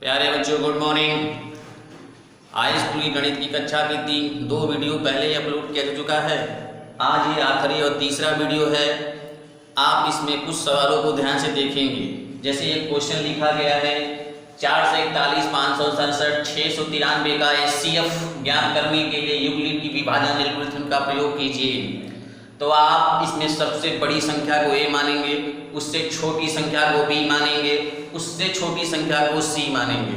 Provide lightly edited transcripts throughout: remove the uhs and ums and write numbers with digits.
प्यारे बच्चों good morning. आज स्कूल की गणित की कक्षा की 2 वीडियो पहले ही अपलोड किया जा चुका है। आज ये आखिरी और तीसरा वीडियो है। आप इसमें कुछ सवालों को ध्यान से देखेंगे। जैसे एक क्वेश्चन लिखा गया है 4 से 41, 567, 693 का HCF ज्ञात करने के लिए यूक्लिड की विभाजन एल्गोरिथम का प्रयोग कीजिए। तो आप इसमें सबसे बड़ी संख्या को A मानेंगे, उससे छोटी संख्या को B मानेंगे, उससे छोटी संख्या को C मानेंगे।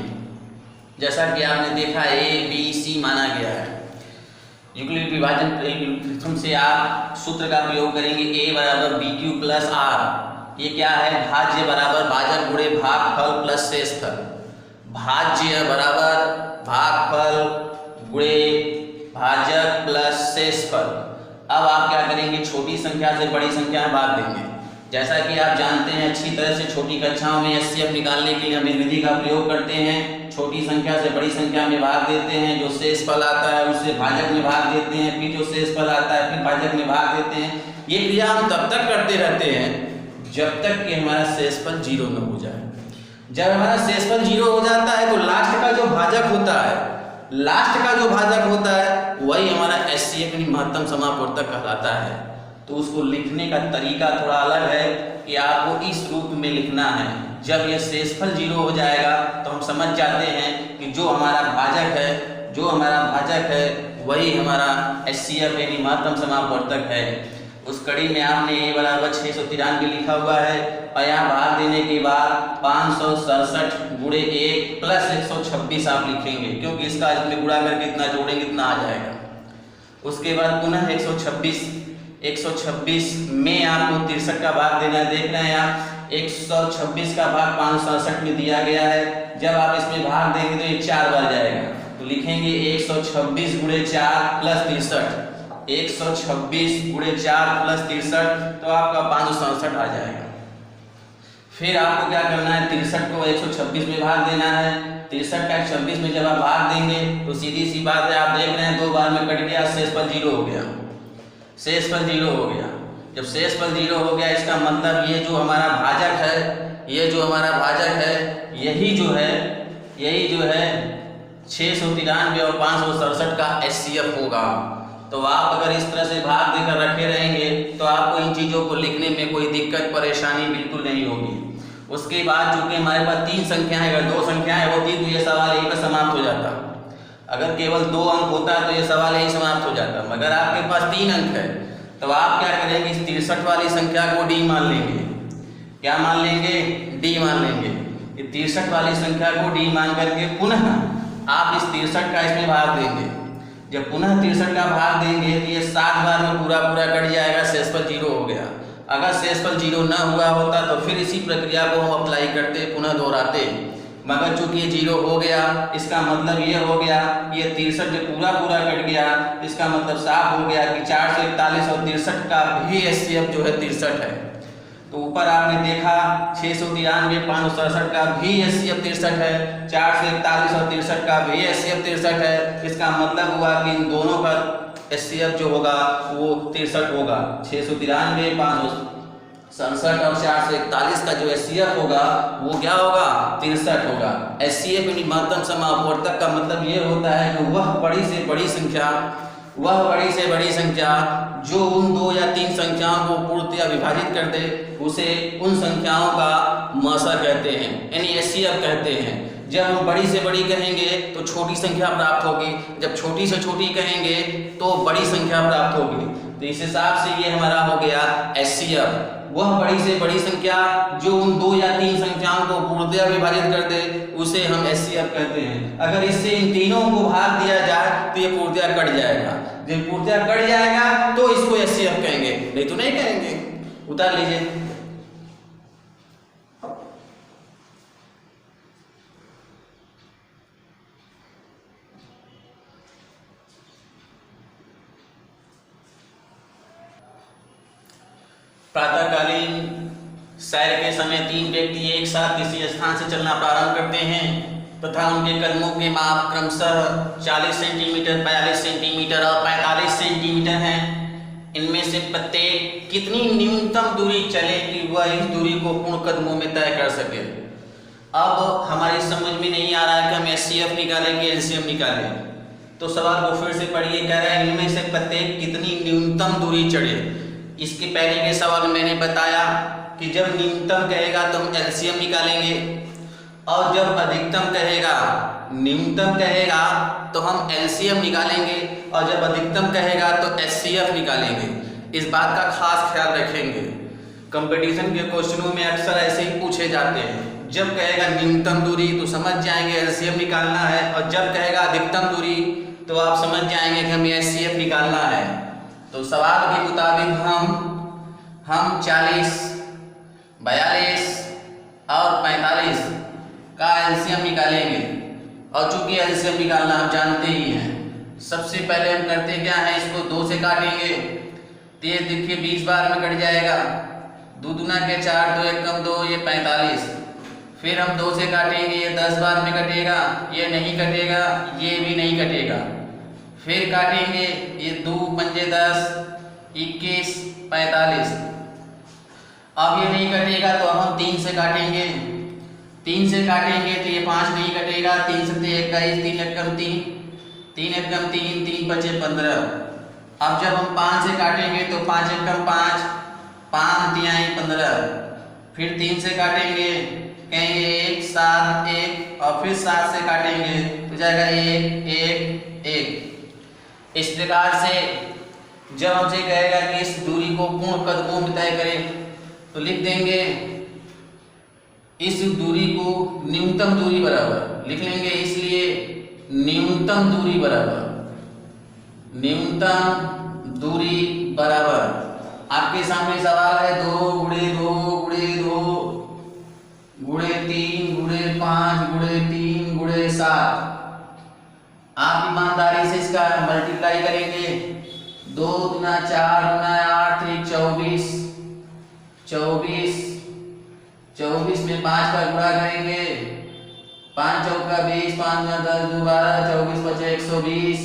जैसा कि आपने देखा A, B, C माना गया है। यूक्लिड विभाजन एल्गोरिथम से आप सूत्र का प्रयोग करेंगे A बराबर BQ प्लस R। ये क्या है? भाज्य बराबर भाजक गुणे भागफल प्लस शेषफल। भाज्य बराबर भागफल गुणे भाजक प्लस शेषफल। अब आप क्या करेंगे? छोटी संख्या से बड़ी संख्या में भाग देंगे। जैसा कि आप जानते हैं अच्छी तरह से, छोटी कक्षाओं में HCF निकालने के लिए हम इस विधि का प्रयोग करते हैं। छोटी संख्या से बड़ी संख्या में भाग देते हैं, जो शेषफल आता है उससे भाजक में भाग देते हैं, फिर जो शेषफल आता है फिर भाजक में भाग देते हैं। ये क्रिया हम तब तक करते रहते हैं जब तक कि हमारा शेषफल 0 न हो जाए। जब हमारा शेषफल 0 हो जाता है तो लास्ट का जो भाजक होता है वही हमारा HCF यानी महत्तम समापवर्तक कहलाता है। तो उसको लिखने का तरीका थोड़ा अलग है कि आपको इस रूप में लिखना है। जब यह शेषफल 0 हो जाएगा तो हम समझ जाते हैं कि जो हमारा भाजक है वही हमारा HCF यानी महत्तम समापवर्तक है। उस कड़ी में आपने A बराबर 693 लिखा हुआ है और यहाँ भाग देने के बाद 567 गुणे 1 प्लस 126 आप लिखेंगे, क्योंकि इसका इसमें गुणा करके इतना जोड़ेंगे इतना आ जाएगा। उसके बाद पुनः 126 में आपको 63 का भाग देना है। देख रहे हैं आप 126 का भाग 567 में दिया गया है। जब आप इसमें भाग देंगे तो ये 4 बार जाएगा, तो लिखेंगे 126 गुणे 4 प्लस 63। 126 गुणे 4 प्लस 63 तो आपका 567 आ जाएगा। फिर आपको क्या करना है? 63 को 126 में भाग देना है। 63 का 126 में जब आप भाग देंगे तो सीधी सी बात है, आप देख रहे हैं 2 बार में कट गया, शेषफल 0 हो गया। जब शेषफल 0 हो गया इसका मतलब ये जो हमारा भाजक है यही जो है 693 और 567 का HCF होगा। तो आप अगर इस तरह से भाग देकर रखे रहेंगे तो आपको इन चीज़ों को लिखने में कोई दिक्कत परेशानी बिल्कुल नहीं होगी। उसके बाद चूंकि हमारे पास 3 संख्याएं, अगर 2 संख्याएं होती तो ये सवाल यहीं पर समाप्त हो जाता। अगर केवल 2 अंक होता तो ये सवाल यहीं समाप्त हो जाता। मगर आपके पास 3 अंक है तो आप क्या करेंगे? इस 63 वाली संख्या को D मान लेंगे। क्या मान लेंगे? D मान लेंगे। ये 63 वाली संख्या को D मान करके पुनः आप इस 63 का इसमें भाग देंगे। जब पुनः 63 का भाग देंगे तो ये 7 बार में पूरा कट जाएगा, शेषफल 0 हो गया। अगर शेषफल 0 न हुआ होता तो फिर इसी प्रक्रिया को हम अप्लाई करते, पुनः दोहराते। मगर चूंकि ये 0 हो गया इसका मतलब ये हो गया, ये 63 जब पूरा कट गया इसका मतलब साफ हो गया कि 4 से 41 और 63 का भी HCF जो है 63 है। तो ऊपर आपने देखा 693 567 का भी HCF 63 है, 4 से 41 और 63 का भी HCF 63 है। इसका मतलब हुआ कि इन दोनों का HCF जो होगा वो 63 होगा। 693 567 और 4 से 41 का जो HCF होगा वो क्या होगा? 63 होगा। HCF यानी महत्तम समापवर्तक का मतलब ये होता है कि वह बड़ी से बड़ी संख्या जो उन 2 या 3 संख्याओं को पूर्णतया विभाजित कर दे उसे उन संख्याओं का मसा कहते हैं, यानी HCF कहते हैं। जब हम बड़ी से बड़ी कहेंगे तो छोटी संख्या प्राप्त होगी, जब छोटी से छोटी कहेंगे तो बड़ी संख्या प्राप्त होगी। तो इस हिसाब से ये हमारा हो गया HCF। वह बड़ी से बड़ी संख्या जो उन 2 या 3 संख्याओं को पूर्णतया विभाजित कर दे उसे हम HCF कहते हैं। अगर इससे इन तीनों को भाग दिया जाए तो ये पूर्णतया कट जाएगा। जब पूर्णतया कट जाएगा तो इसको HCF कहेंगे, नहीं तो नहीं कहेंगे। उतार लीजिए। प्रातःकालीन सैर के समय 3 व्यक्ति एक साथ किसी स्थान से चलना प्रारंभ करते हैं तथा उनके कदमों के माप क्रमशः 40 सेंटीमीटर, 42 सेंटीमीटर और 45 सेंटीमीटर हैं। इनमें से प्रत्येक कितनी न्यूनतम दूरी चले कि वह इस दूरी को पूर्ण कदमों में तय कर सके? अब हमारी समझ में नहीं आ रहा है कि हम HCF निकालें कि LCM निकालें, तो सवाल को फिर से पढ़िए। कह रहा है इनमें से प्रत्येक कितनी न्यूनतम दूरी चढ़े। इसके पहले के सवाल में मैंने बताया कि जब न्यूनतम कहेगा तो हम LCM निकालेंगे, और जब अधिकतम कहेगा, न्यूनतम कहेगा तो हम LCM निकालेंगे, और जब अधिकतम कहेगा तो HCF निकालेंगे। इस बात का खास ख्याल रखेंगे, कंपटीशन के क्वेश्चनों में अक्सर ऐसे ही पूछे जाते हैं। जब कहेगा न्यूनतम दूरी तो समझ जाएंगे LCM निकालना है, और जब कहेगा अधिकतम दूरी तो आप समझ जाएंगे कि हमें HCF निकालना है। तो सवाल के मुताबिक हम 40, 42 और 45 का LCM निकालेंगे। और चूंकि LCM निकालना आप जानते ही हैं, सबसे पहले हम करते क्या है, इसको 2 से काटेंगे तो ये देखिए 20 बार में कट जाएगा। 2 दूना के 4, 2 एक कम 2, ये 45। फिर हम 2 से काटेंगे, ये 10 बार में कटेगा, ये नहीं कटेगा, ये भी नहीं कटेगा। फिर काटेंगे, ये 2 पंजे 10, 21, 45। अब ये नहीं कटेगा तो अब हम 3 से काटेंगे। 3 से काटेंगे तो ये 5 नहीं कटेगा, 3 से 21, 3 एक कम 3, 3 एक कम 3, 3 बचे 15। अब जब हम 5 से काटेंगे तो 5 एक कम 5, 5 तिहाई 15। फिर 3 से काटेंगे, कहेंगे 1, 7, 1, और फिर 7 से काटेंगे तो जाएगा 1, 1, 1। इस प्रकार से जब हमसे कहेगा कि इस दूरी को पूर्ण कदमों में तय करें तो लिख देंगे इस दूरी को न्यूनतम दूरी बराबर लिख लेंगे, इसलिए न्यूनतम दूरी बराबर, न्यूनतम दूरी बराबर। आपके सामने सवाल है 2 गुणे 2 गुणे 2 गुणे 3 गुणे 5 गुणे 3 गुणे 7। आप ईमानदारी से इसका मल्टीप्लाई करेंगे। 2 दूना 4 दूना 8, 3 24, 24, 24 में 5 का गुणा करेंगे, 5 चौका 20, 5 दूना 10, 2 12, 24 बचे 120।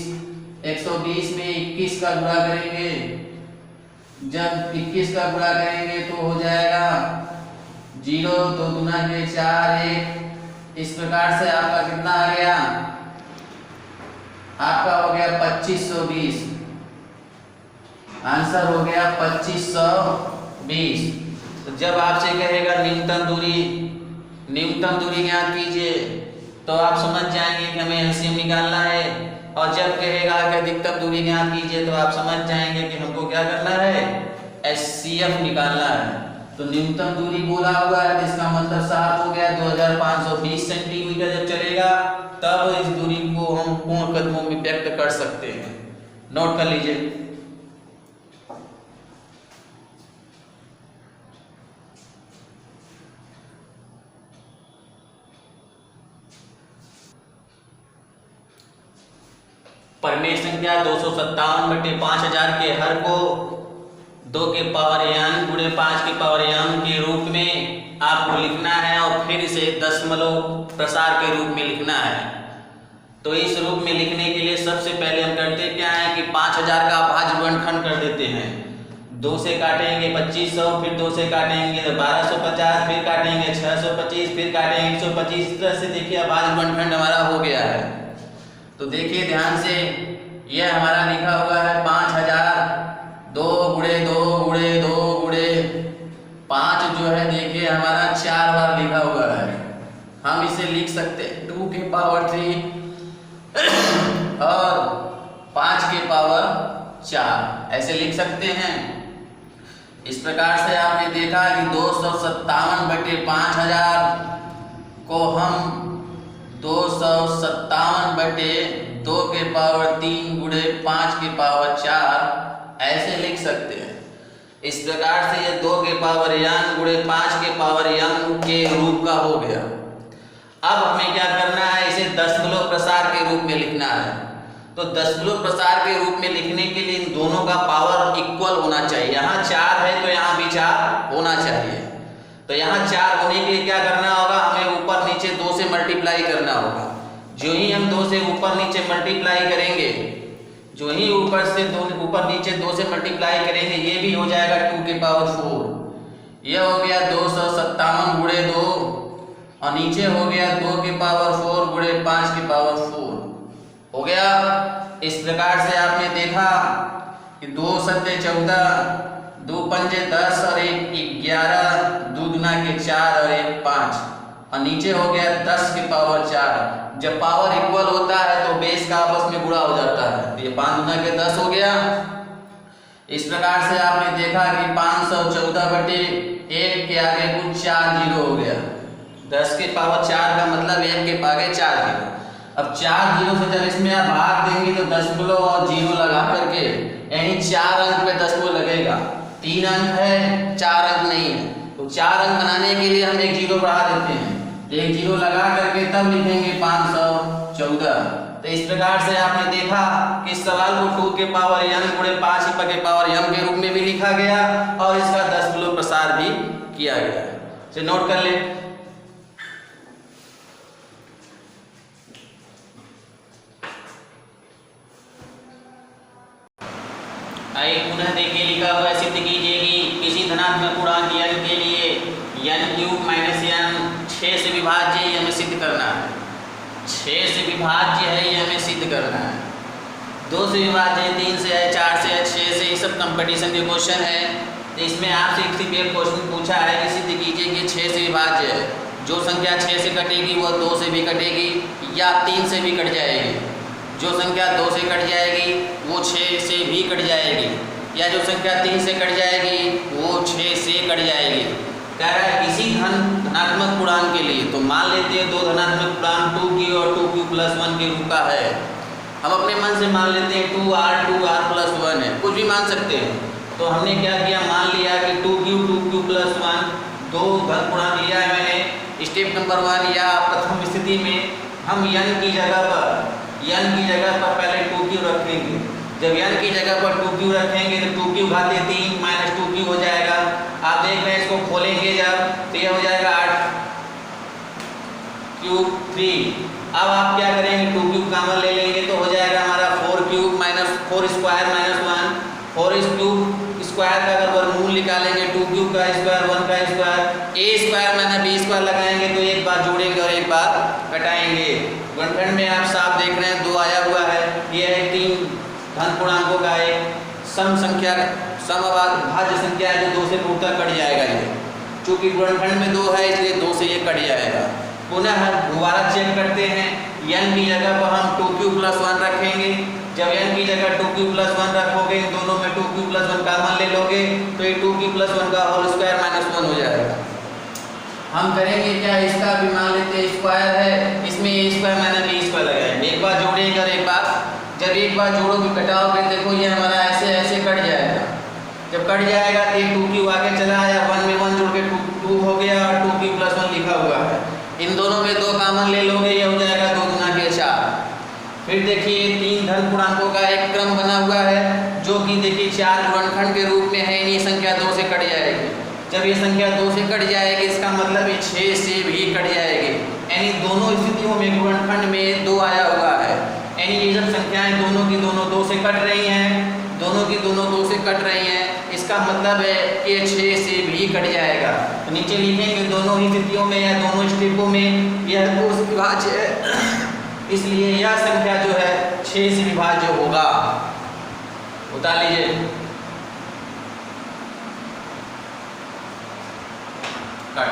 120 में 21 का गुणा करेंगे। जब 21 का गुणा करेंगे तो हो जाएगा 0, 2 दूना के 4, 1। इस प्रकार से आपका कितना आ गया, आपका हो गया 2520। आंसर हो गया 2520। तो जब आपसे कहेगा न्यूनतम दूरी ज्ञात कीजिए तो आप समझ जाएंगे कि हमें LCM निकालना है, और जब कहेगा कि अधिकतम दूरी ज्ञात कीजिए तो आप समझ जाएंगे कि हमको क्या करना है, HCF निकालना है। तो न्यूनतम दूरी बोला हुआ है तो इसका मतलब साफ हो गया 2520 सेंटीमीटर जब चलेगा तब इस दूरी को हम पूर्ण कदमों में व्यक्त कर सकते हैं। नोट कर लीजिए। परिमेय संख्या 257/5000 के हर को 2 के पावर n गुणे 5 के पावर m के रूप में आपको लिखना है, और फिर इसे दशमलव प्रसार के रूप में लिखना है। तो इस रूप में लिखने के लिए सबसे पहले हम करते क्या है कि 5000 का भाज्य वर्गखंड कर देते हैं। 2 से काटेंगे 2500, फिर 2 से काटेंगे 1250, फिर काटेंगे 625, फिर काटेंगे 125। इस तरह से देखिए भाज्य वर्गखंड हमारा हो गया है। तो देखिए ध्यान से, यह हमारा लिखा हुआ है 5000, 2 गुणे 2 गुणे 2 गुणे 5 जो है देखिए हमारा 4 बार लिखा हुआ है। हम इसे लिख सकते हैं 2 के पावर 3 और 5 के पावर 4, ऐसे लिख सकते हैं। इस प्रकार से आपने देखा कि 257/5000 को हम 257/2 के पावर 3 गुणे 5 के पावर 4 ऐसे लिख सकते हैं। इस प्रकार से ये 2 के पावर n गुणे 5 के पावर m के रूप का हो गया। अब हमें क्या करना है, इसे दशमलव प्रसार के रूप में लिखना है। तो दशमलव प्रसार के रूप में लिखने के लिए इन दोनों का पावर इक्वल होना चाहिए। यहाँ 4 है तो यहाँ भी 4 होना चाहिए। तो यहाँ 4 होने के लिए क्या करना होगा, हमें ऊपर नीचे 2 से मल्टीप्लाई करना होगा। जो ही हम 2 से ऊपर नीचे मल्टीप्लाई करेंगे, जो ही ऊपर नीचे 2 से मल्टीप्लाई करेंगे, ये भी हो जाएगा 2 के पावर 4। यह हो गया 257 गुणे 2 और नीचे हो गया 2 की पावर 4 गुणे 5 की पावर 4 हो गया। इस प्रकार से आपने देखा कि 2 सत्ते 14, 2 पंजे 10 और 1 11, 2 दूना के 4 और 1 5 और नीचे हो गया 10 की पावर 4। जब पावर इक्वल होता है तो बेस का आपस में गुणा हो जाता है। ये 5 दूना के 10 हो गया। इस प्रकार से आपने देखा कि 514/1 के आगे कुछ 4 जीरो हो गया। 10 के पावर 4 का मतलब 1 के आगे 4 जीरो। अब 4 जीरो से जब इसमें आप भाग देंगे तो दशमलव और जीरो लगा करके यानी 4 अंक पे दशमलव लगेगा। 3 अंक है 4 अंक नहीं है, तो 4 अंक बनाने के लिए हम एक जीरो बढ़ा देते हैं। एक जीरो लगा करके तब लिखेंगे 514। तो इस प्रकार से आपने देखा कि इस सवाल को 2 के पावर n गुणे 5 के पावर m के रूप में भी लिखा गया और इसका दशमलव प्रसार भी किया गया। इसे नोट कर ले। आइए पुनः देखिए, लिखा हुआ सिद्ध कीजिए कि किसी धनात्मक पूर्णांक n के लिए n³ - n 6 से विभाज्य है, हमें सिद्ध करना है। 6 से विभाज्य है ये हमें सिद्ध करना है। 2 से विभाज्य है, 3 से है, 4 से है, 6 से, ये सब कंपटीशन के क्वेश्चन है। तो इसमें आपसे एक क्वेश्चन पूछा है कि सिद्ध कीजिए कि 6 से विभाज्य है। जो संख्या 6 से कटेगी वह 2 से भी कटेगी या 3 से भी कट जाएगी। जो संख्या 2 से कट जाएगी वो 6 से भी कट जाएगी, या जो संख्या 3 से कट जाएगी वो 6 से कट जाएगी। कह रहा है किसी धनात्मक पूर्णांक के लिए, तो मान लेते हैं 2 धनात्मक पूर्णांक 2 और 2q + 1 के रूप का है। हम अपने मन से मान लेते हैं 2r + 1 है, कुछ भी मान सकते हैं। तो हमने क्या किया, मान लिया कि 2q + 1 2 घन पूर्णांक लिया है मैंने। स्टेप नंबर 1 या प्रथम स्थिति में हम n की जगह पर पहले 2q रखेंगे। जब n की जगह पर 2q रखेंगे तो 2q घाते 3 - 2q हो जाएगा। आप देख रहे हैं, इसको खोलेंगे जब तो यह हो जाएगा 8³ 3। अब आप क्या करेंगे, 2q कॉमन ले लेंगे तो हो जाएगा हमारा 4³ - 4² - 1 4³ का अगर वर्गमूल निकालेंगे 2q का स्क्वायर 1 का स्क्वायर a² - b² लगाएंगे तो एक बार जोड़ेंगे और एक बार घटाएंगे। गुणनखंड में आप साफ देख रहे हैं 2 आया हुआ है। यह है 3 धन पूर्णांकों का एक समभाज्य संख्या है जो 2 से पूर्णतः कट जाएगा। ये चूंकि गुणनखंड में 2 है इसलिए 2 से ये कट जाएगा। पुनः दोबारा चेक करते हैं, n की जगह पर हम 2q + 1 रखेंगे। जब n की जगह 2q + 1 रखोगे, दोनों में 2q + 1 कॉमन ले लोगे तो ये 2q + 1 का होल स्क्वायर - 1 हो जाएगा। हम करेंगे क्या, इसका भी मान लेते हैं स्क्वायर है, इसमें a² - b² लगाएंगे। एक बार जोड़ेंगे और एक बार, जब एक बार जोड़ोगे घटाओगे देखो ये हमारा ऐसे कट जाएगा। जब कट जाएगा तो 2q आगे चला आया, 1 में 1 जोड़ के 2 हो गया और 2q + 1 लिखा हुआ है। इन दोनों में 2 कॉमन ले लोगे, ये हो जाएगा 2 दूना के 4। फिर देखिए 3 धन पूर्णांकों का एक क्रम बना हुआ है जो कि देखिए 4 गुणनखंड के रूप में है। ये संख्या 2 से कट जाएगी। जब ये संख्या 2 से कट जाएगी इसका मतलब ये 6 से भी कट जाएगी। यानी दोनों स्थितियों में गुणनखंड में 2 आया हुआ है। यानी ये जब संख्याएं दोनों की दोनों 2 से कट रही हैं, दोनों की दोनों 2 से कट रही हैं, इसका मतलब है कि ये 6 से भी कट जाएगा। तो नीचे लिखेंगे दोनों ही स्थितियों में या दोनों स्टेपों में यह 2 से विभाज्य है, इसलिए यह संख्या जो है 6 से विभाज्य होगा। उतार लीजिए। काट